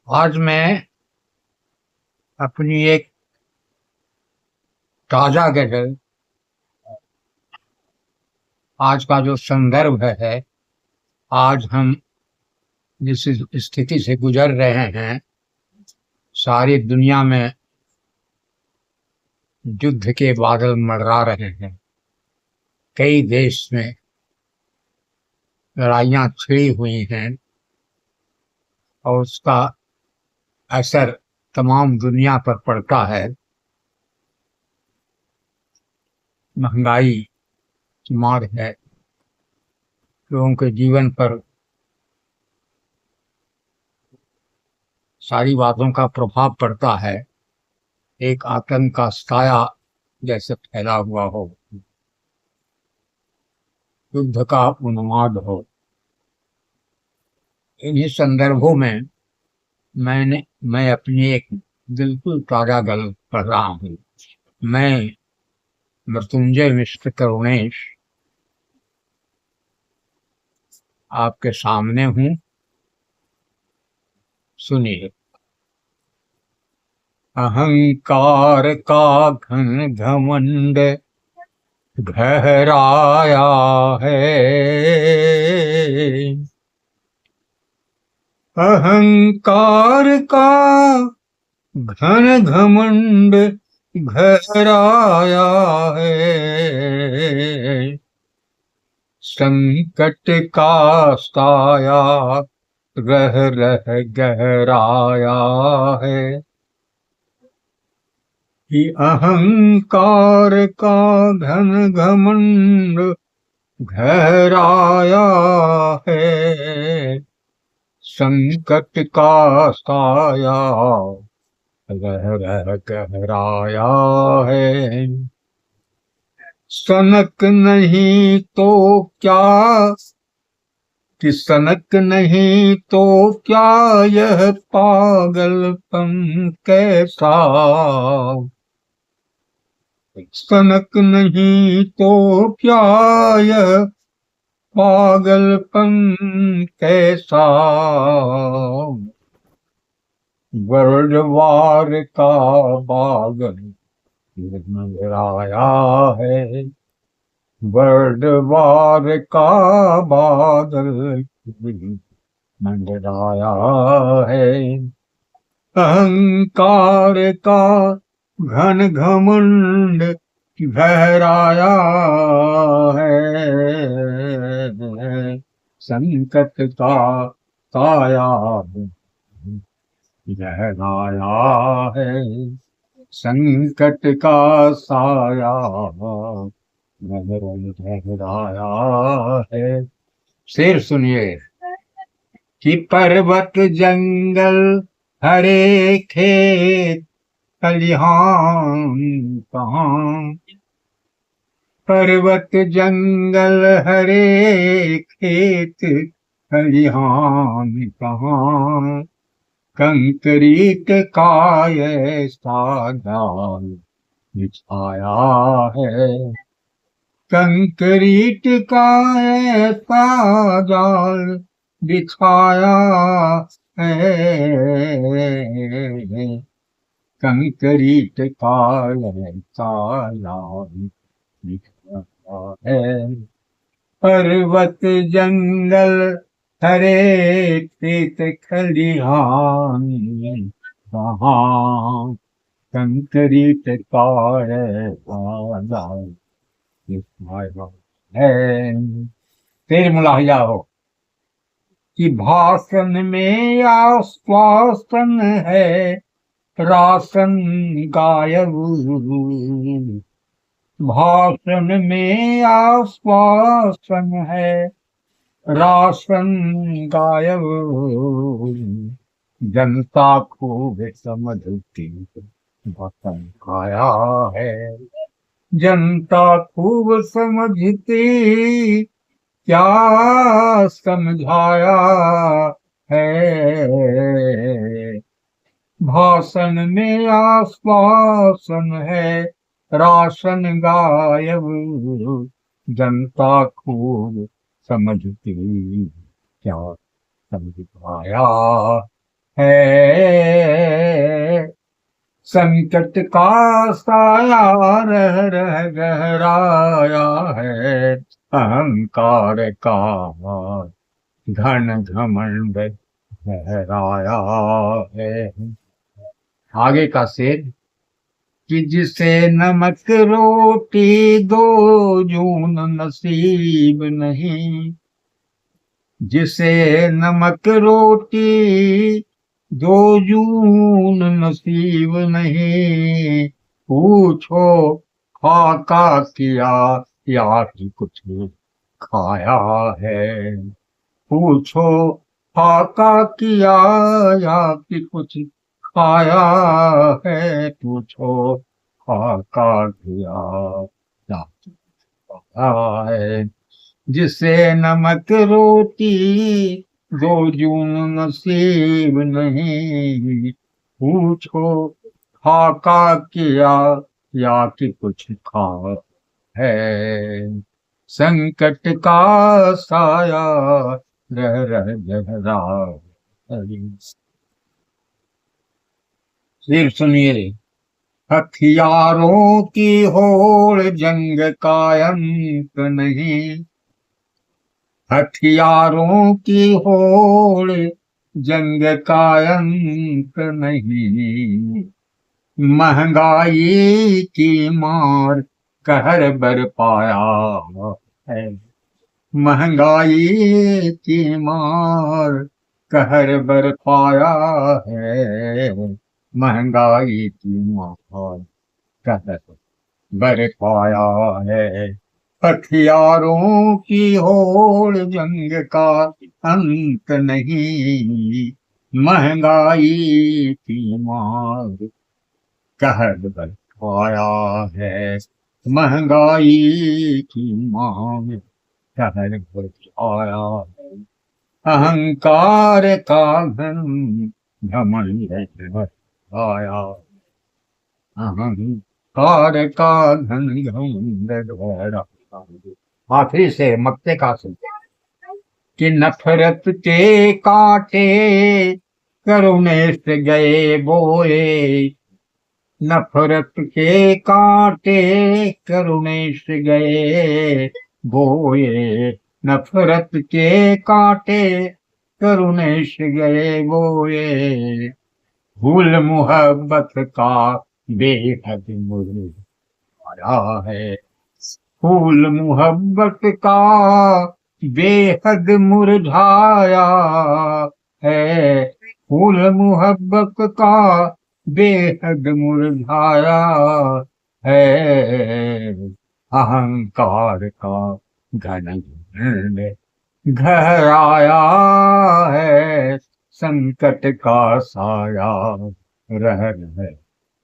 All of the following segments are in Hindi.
आज मैं अपनी एक ताजा गजल, आज का जो संदर्भ है, आज हम जिस स्थिति से गुजर रहे हैं, सारी दुनिया में युद्ध के बादल मंडरा रहे हैं। कई देश में लड़ाइयाँ छिड़ी हुई हैं और उसका असर तमाम दुनिया पर पड़ता है। महंगाई की मार है, लोगों के जीवन पर सारी बातों का प्रभाव पड़ता है। एक आतंक का साया जैसे फैला हुआ हो, युद्ध का उन्माद हो। इन्हीं संदर्भों में मैं अपनी एक बिल्कुल ताजा गल्प पढ़ रहा हूँ। मैं मृत्युंजय मिश्र करुणेश आपके सामने हूँ, सुनिए। अहंकार का घन घमंड गहराया है, अहंकार का घन घमंड गहराया है, संकट का साया रह रह गहराया है। कि अहंकार का घन घमंड गहराया है, संकट का साया रह रह गहराया है। सनक नहीं तो क्या, कि सनक नहीं तो क्या यह पागलपन कैसा, सनक नहीं तो क्या यह पागलपन कैसा। वर्ल्ड वार का बादल नजर आया है, वर्ल्ड वार का बादल मंडर आया है। अहंकार का घन घमंड गहराया है, संकट का साया गहराया है, संकट का साया गहराया है। शेर सुनिए। कि पर्वत जंगल हरे खेत खलिहान कहाँ, पर्वत जंगल हरे खेत खलिहान कहाँ, कंकरीट का ऐसा जाल बिछाया है, कंकरीट का ऐसा जाल बिछाया है, कंकरीट का ऐसा जाल बिछाया है। पर्वत जंगल हरे खेत खलिहान वहाँ, कंकरीट का ऐसा जाल बिछाया है। फिर मुलाहिजा हो। कि भाषण में आश्वासन है, राशन गायब, भाषण में आश्वासन है, राशन गायब, जनता खूब समझती भाषण खाया है, जनता खूब समझती क्या समझाया है। भाषण में आश्वासन है, राशन गायब, जनता खूब समझती क्या समझ पाया है। संकट का साया रह रह गहराया है, अहंकार का घन घमंड गहराया है। आगे का शेर कि जिसे नमक रोटी दो जून नसीब नहीं, जिसे नमक रोटी दो जून नसीब नहीं, पूछो फाका किया या कि कुछ खाया है। पूछो फाका किया या कि कुछ खाया है। पूछो फाका किया या कि खाया है। जिसे नमक रोटी दो जून नसीब नहीं, पूछो फाका किया या कि कुछ खा है। संकट का साया रह रह गहरा। सिर्फ सुनिए। हथियारों की होड़ जंग का अंत नहीं, हथियारों की होड़ जंग का अंत नहीं, महंगाई की मार कहर बर पाया है। महंगाई की मार कहर बर पाया है। महंगाई की मार कहर बर पाया है। हथियारों की होड़ जंग का अंत नहीं, महंगाई की मार कहर बर पाया है। महंगाई की मार कहर बर पाया है। अहंकार का घन घमंड आया। अहंकार का घन घमंड गहरा। आखिरी से मक्ते का से कि नफरत के कांटे करुणे से गए बोए, नफरत के कांटे करुणे से गए बोए, नफरत के कांटे करुणे से गए बोए, फूल मोहब्बत का बेहद मुरझाया है। फूल मोहब्बत का बेहद मुरझाया है। फूल मोहब्बत का बेहद मुरझाया है। अहंकार का घन घमंड गहराया है। संकट का साया रह रह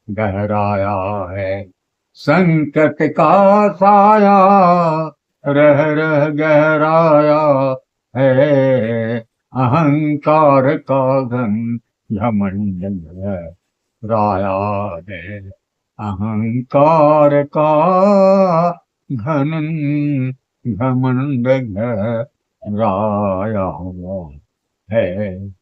गहराया है। संकट का साया रह रह गहराया है। अहंकार का घन घमंड गहराया है। अहंकार का घन घमंड गहराया है।